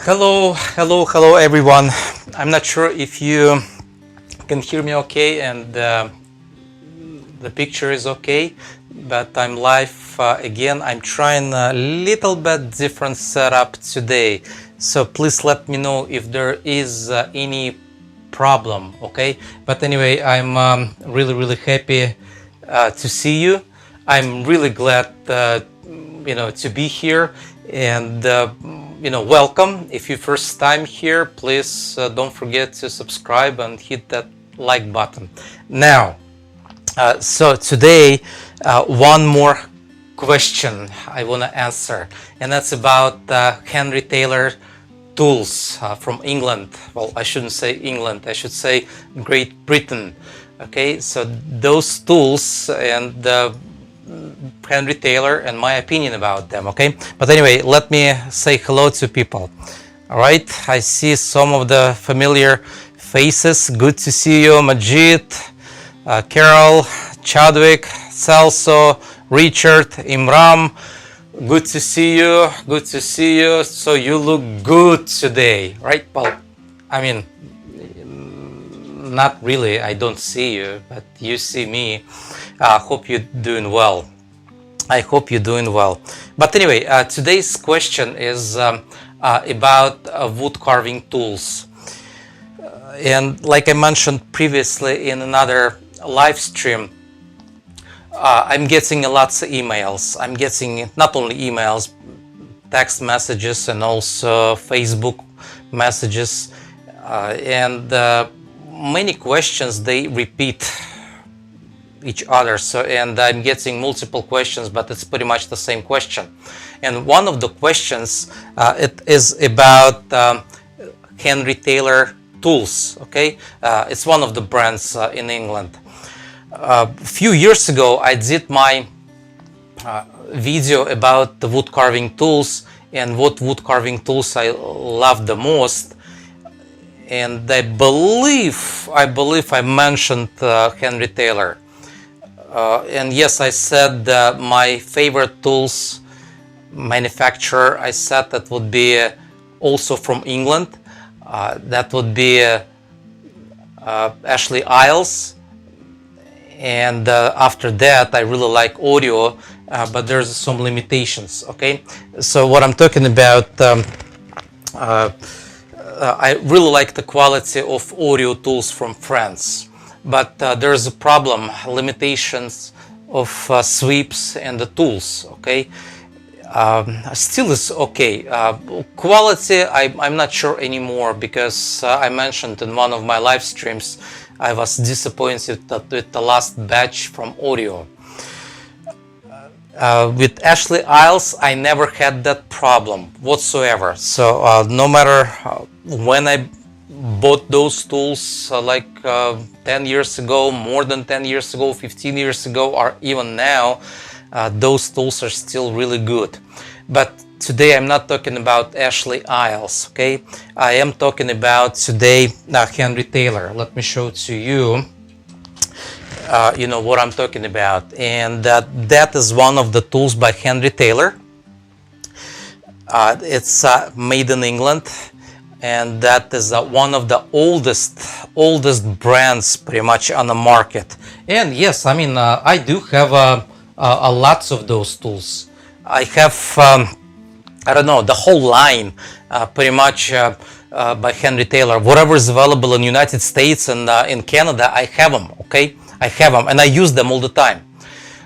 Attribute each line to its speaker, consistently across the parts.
Speaker 1: Hello everyone. I'm not sure if you can hear me okay and the picture is okay, but I'm live again. I'm trying a little bit different setup today, so please let me know if there is any problem, okay? But anyway, I'm really happy to see you. I'm really glad to be here, and welcome. If you first time here, please don't forget to subscribe and hit that like button. Now, so today one more question I want to answer, and that's about Henry Taylor tools from England. Well, I shouldn't say England, I should say Great Britain. Okay, so those tools and Henry Taylor and my opinion about them. Okay, but anyway, let me say hello to people. All right, I see some of the familiar faces. Good to see you, Majid, Carol, Chadwick, Celso, Richard, Imram. Good to see you. Good to see you. So you look good today, right? Well, I mean, not really. I don't see you, but you see me. Hope you're doing well. I hope you're doing well. But anyway, today's question is about wood carving tools. And like I mentioned previously in another live stream, I'm getting lots of emails. I'm getting not only emails, text messages and also Facebook messages, and many questions, they repeat each other. So, and I'm getting multiple questions, but it's pretty much the same question. And one of the questions, it is about Henry Taylor tools. Okay, it's one of the brands in England. A few years ago, I did my video about the wood carving tools and what wood carving tools I love the most. And I believe I mentioned Henry Taylor. And yes, I said my favorite tools manufacturer, I said that would be also from England. That would be Ashley Isles. And after that, I really like audio, but there's some limitations. Okay, so what I'm talking about, I really like the quality of audio tools from France, but there's a problem, limitations of sweeps and the tools. Okay, still is okay. Quality, I'm not sure anymore, because I mentioned in one of my live streams I was disappointed with the last batch from audio. With Ashley Isles, I never had that problem whatsoever. So no matter when I bought those tools, like 10 years ago, more than 10 years ago, 15 years ago, or even now, those tools are still really good. But today I'm not talking about Ashley Isles, okay? I am talking about today Henry Taylor. Let me show to you. You know what I'm talking about, and that is one of the tools by Henry Taylor. It's made in England, and that is one of the oldest brands pretty much on the market. And yes, I mean, I do have a lots of those tools. I have I don't know, the whole line pretty much by Henry Taylor. Whatever is available in the United States and in Canada, I have them. Okay, I have them and I use them all the time.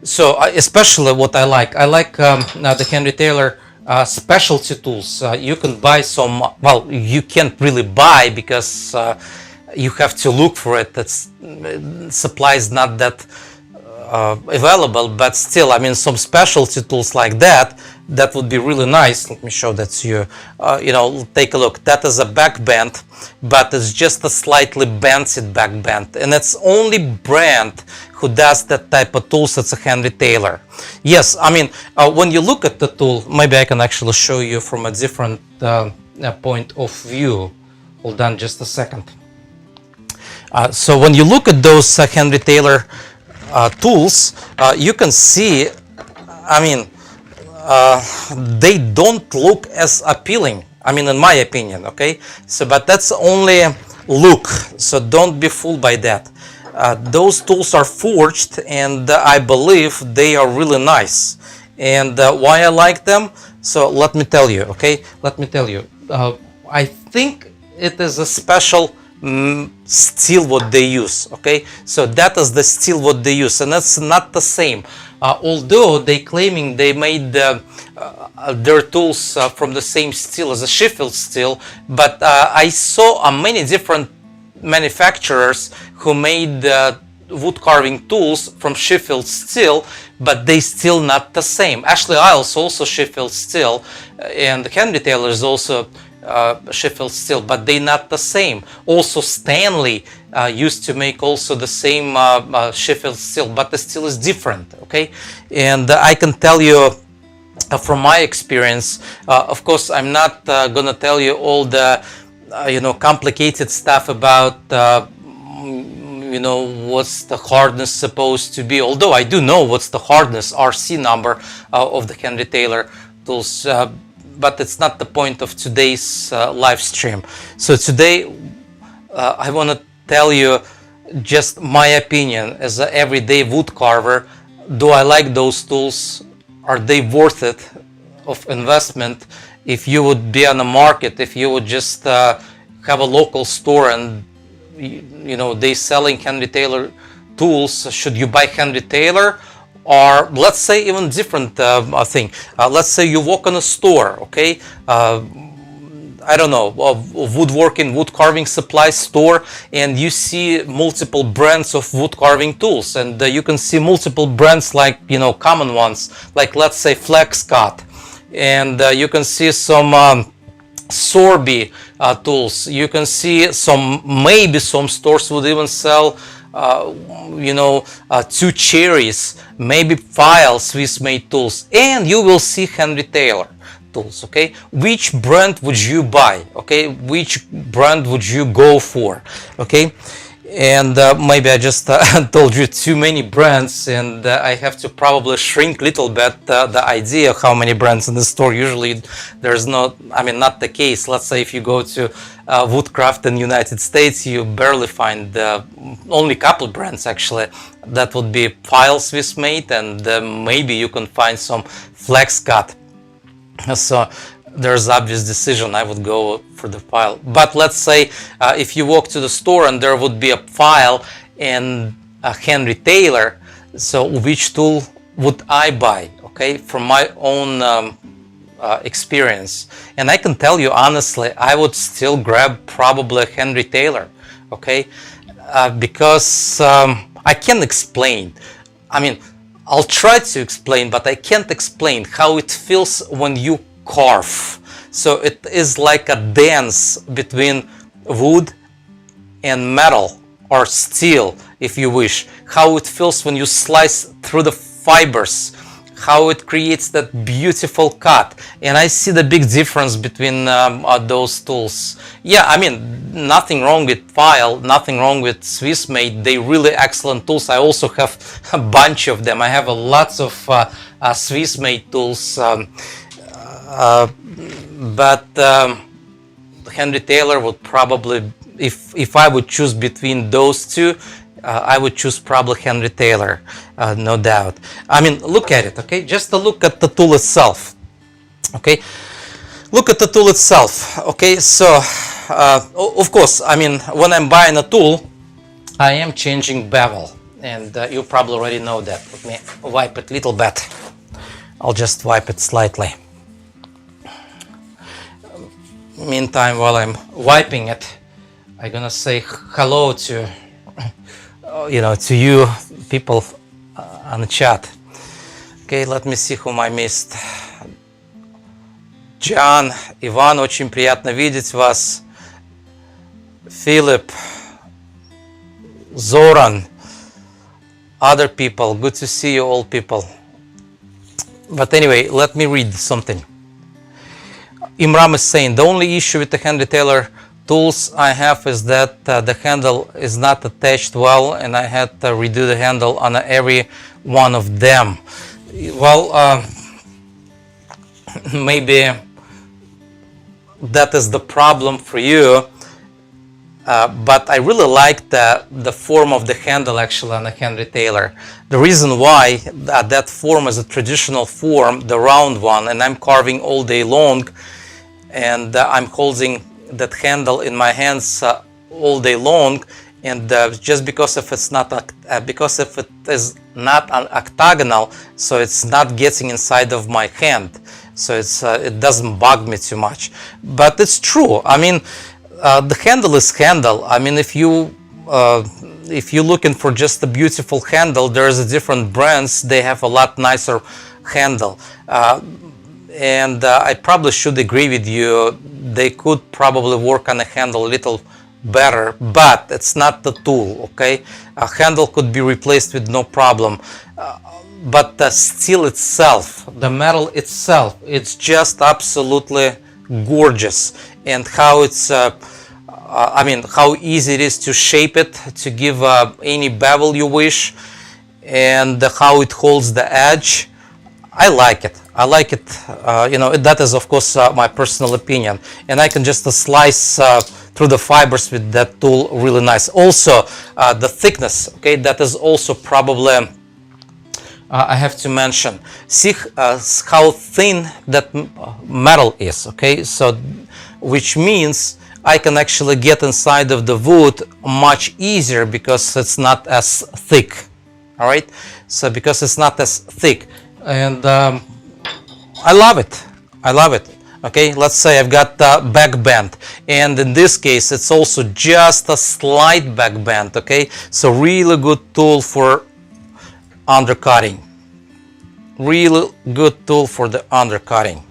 Speaker 1: So especially what I like the Henry Taylor specialty tools. You can buy some, well, you can't really buy because you have to look for it. That's supply is not that available, but still, I mean, some specialty tools like that would be really nice. Let me show that to you. You know, take a look. That is a back bend, but it's just a slightly bent back bend, and it's only brand who does that type of tools. It's a Henry Taylor. Yes, I mean, when you look at the tool, maybe I can actually show you from a different point of view. Hold on just a second. So when you look at those Henry Taylor tools, you can see, I mean, they don't look as appealing I mean, in my opinion, okay? So, but that's only look, so don't be fooled by that. Those tools are forged, and I believe they are really nice. And why I like them? So let me tell you, okay? Let me tell you. I think it is a special steel what they use, okay? So that is the steel what they use, and that's not the same. Although they claiming they made their tools from the same steel as a Sheffield steel, but I saw many different manufacturers who made wood carving tools from Sheffield steel, but they still not the same. Ashley Isles also Sheffield steel, and Henry Taylor is also Sheffield steel, but they not the same. Also Stanley used to make also the same Sheffield steel, but the steel is different, okay? And I can tell you from my experience, of course I'm not gonna tell you all the complicated stuff about what's the hardness supposed to be, although I do know what's the hardness RC number of the Henry Taylor tools, but it's not the point of today's live stream. So today I want to tell you just my opinion as an everyday wood carver. Do I like those tools? Are they worth it of investment? If you would be on the market, if you would just have a local store and they selling Henry Taylor tools, should you buy Henry Taylor? Or let's say even different thing. Let's say you walk in a store, okay? I don't know, a woodworking, wood carving supply store, and you see multiple brands of wood carving tools, and you can see multiple brands like common ones, like let's say Flex Cut, and you can see some Sorby tools. You can see maybe some stores would even sell two cherries, maybe file Swiss made tools, and you will see Henry Taylor tools, okay? Which brand would you buy, okay? Which brand would you go for, okay? And maybe I just told you too many brands, and I have to probably shrink a little bit the idea of how many brands in the store. Usually there's not the case. Let's say if you go to Woodcraft in the United States, you barely find only a couple brands actually. That would be File Swiss made, and maybe you can find some Flex Cut. So there's obvious decision, I would go for the File. But let's say if you walk to the store and there would be a File and a Henry Taylor, so which tool would I buy, okay, from my own experience? And I can tell you honestly, I would still grab probably Henry Taylor, okay, because I can't explain. I'll try to explain, but I can't explain how it feels when you carve. So it is like a dance between wood and metal or steel, if you wish. How it feels when you slice through the fibers, how it creates that beautiful cut. And I see the big difference between those tools. Yeah, nothing wrong with File, nothing wrong with Swiss made. They really excellent tools. I also have a bunch of them. I have lots of Swiss made tools, but Henry Taylor would probably, if I would choose between those two, I would choose probably Henry Taylor, no doubt. Look at it, okay? Just to look at the tool itself, okay? Look at the tool itself, okay? So, of course, when I'm buying a tool, I am changing bevel, and you probably already know that. Let me wipe it a little bit. I'll just wipe it slightly. Meantime, while I'm wiping it, I'm gonna say hello to to you people on the chat. Okay, let me see whom I missed. John, Иван, очень приятно видеть вас. Philip, Zoran, other people, good to see you all people. But anyway, let me read something. Imram is saying, the only issue with the Henry Taylor tools I have is that the handle is not attached well, and I had to redo the handle on every one of them. Well, maybe that is the problem for you. But I really like the form of the handle actually on a Henry Taylor. The reason why that form is a traditional form, the round one, and I'm carving all day long, and I'm holding that handle in my hands all day long, and just because if it's not because if it is not an octagonal, so it's not getting inside of my hand, so it doesn't bug me too much. But it's true. I mean, the handle is handle. I mean, if you're looking for just a beautiful handle, there's a different brands. They have a lot nicer handle, and I probably should agree with you. They could probably work on a handle a little better, but it's not the tool. Okay, a handle could be replaced with no problem. But the steel itself, the metal itself, it's just absolutely gorgeous. And how it's I mean, how easy it is to shape it, to give any bevel you wish, and how it holds the edge. I like it. I like it. You know, that is of course my personal opinion, and I can just slice through the fibers with that tool really nice. Also, the thickness. Okay, that is also probably. I have to mention, see how thin that metal is, okay? So, which means I can actually get inside of the wood much easier because it's not as thick, all right? So, because it's not as thick, and I love it. I love it. Okay, let's say I've got back bend, and in this case, it's also just a slight back bend, okay? So, really good tool for undercutting. Really good tool for the undercutting.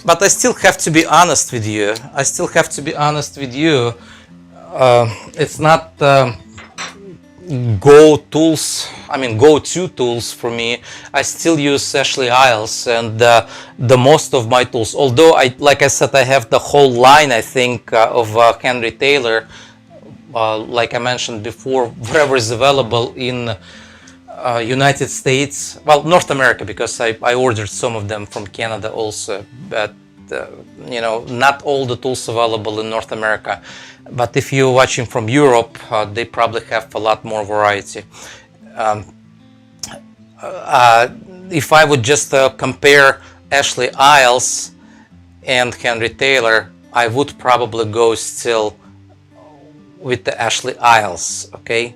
Speaker 1: But I still have to be honest with you. It's not go-to tools for me. I still use Ashley Isles and the most of my tools. Although like I said, I have the whole line, I think, of Henry Taylor. Like I mentioned before, wherever is available in United States, well, North America, because I ordered some of them from Canada also. But you know, not all the tools available in North America. But if you're watching from Europe, they probably have a lot more variety. If I would just compare Ashley Isles and Henry Taylor, I would probably go still with the Ashley Isles, okay?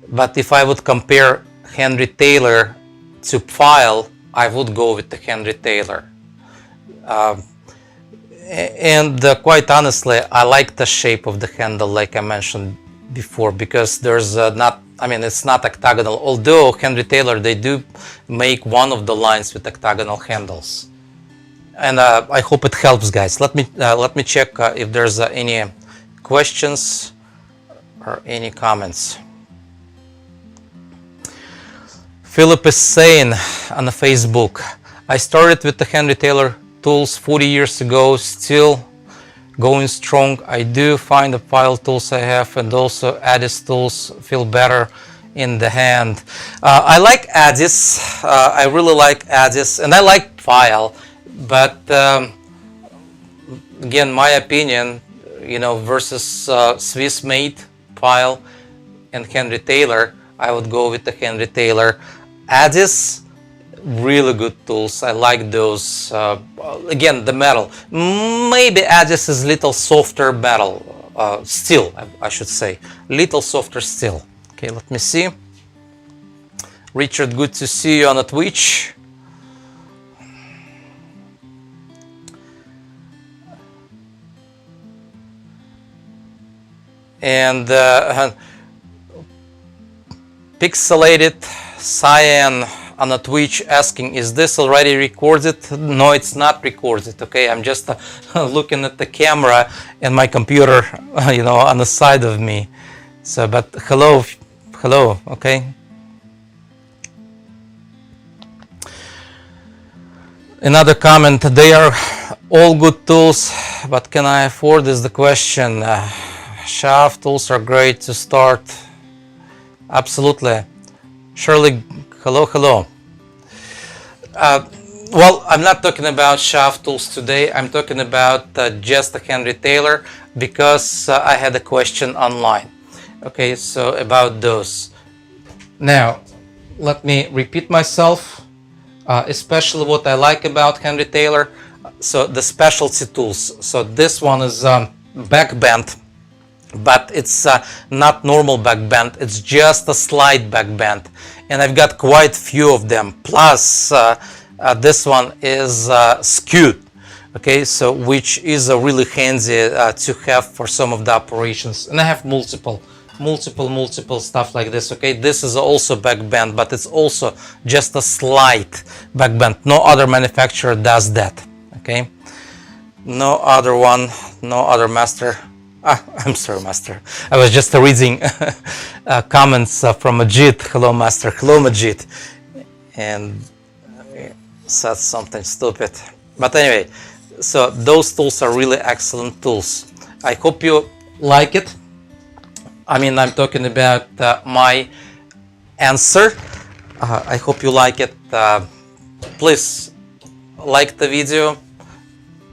Speaker 1: But if I would compare Henry Taylor to file, I would go with the Henry Taylor. And quite honestly, I like the shape of the handle, like I mentioned before, because there's it's not octagonal. Although Henry Taylor, they do make one of the lines with octagonal handles. And I hope it helps, guys. Let me check if there's any questions or any comments. Philip is saying on the Facebook, I started with the Henry Taylor tools 40 years ago, still going strong. I do find the file tools I have and also Addis tools feel better in the hand. I like Addis. I really like Addis, and I like file. But again, my opinion, you know, versus Swiss-made file and Henry Taylor, I would go with the Henry Taylor. Addis, really good tools. I like those. Again, the metal. Maybe Addis is little softer metal. Steel, I should say. Little softer steel. Okay, let me see. Richard, good to see you on the Twitch. And Pixelated Cyan on a Twitch asking, is this already recorded? No, it's not recorded. Okay, I'm just looking at the camera and my computer, you know, on the side of me. So, but hello, okay. Another comment, they are all good tools, but can I afford is the question. Shaft tools are great to start. Absolutely. Shirley, hello, hello. Well, I'm not talking about shaft tools today. I'm talking about just a hand retailer because I had a question online. Okay, so about those. Now, let me repeat myself, especially what I like about hand retailer. So the specialty tools. So this one is back bend, but it's not normal back bend. It's just a slight back bend, and I've got quite few of them. Plus, this one is skewed. Okay, so which is really handy to have for some of the operations, and I have multiple stuff like this. Okay, this is also back bend, but it's also just a slight back bend. No other manufacturer does that. Okay, no other one, no other master. I'm sorry, master. I was just reading comments from Majid. Hello, master. Hello, Majid. And said something stupid. But anyway, so those tools are really excellent tools. I hope you like it. I mean, I'm talking about my answer. I hope you like it. Please like the video,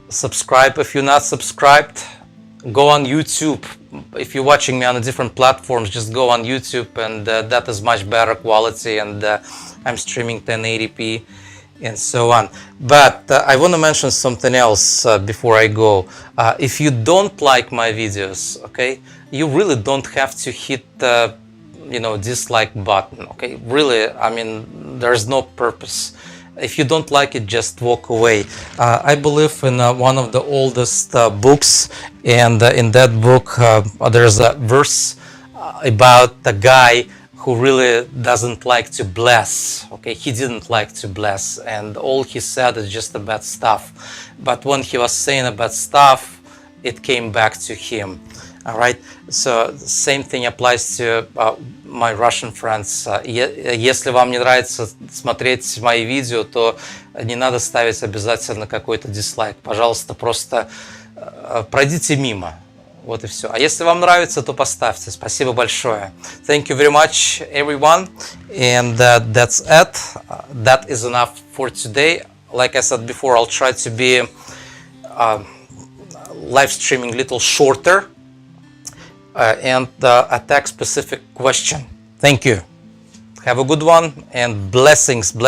Speaker 1: subscribe if you're not subscribed, go on YouTube. If you're watching me on a different platforms, just go on YouTube, and that is much better quality, and I'm streaming 1080p and so on. But I want to mention something else before I go. If you don't like my videos, okay, you really don't have to hit the dislike button. Okay, really, I mean, there's no purpose. If you don't like it, just walk away. I believe in one of the oldest books, and in that book there's a verse about the guy who really doesn't like to bless. Okay, he didn't like to bless, and all he said is just bad stuff. But when he was saying bad stuff, it came back to him. All right, so same thing applies to my Russian friends. Если вам не нравится смотреть мои видео, то не надо ставить обязательно какой-то дизлайк. Пожалуйста, просто пройдите мимо. Вот и все. А если вам нравится, то поставьте. Спасибо большое. Thank you very much, everyone. And that's it. That is enough for today. Like I said before, I'll try to be live streaming a little shorter. And a tag specific question. Thank you. Have a good one, and blessings to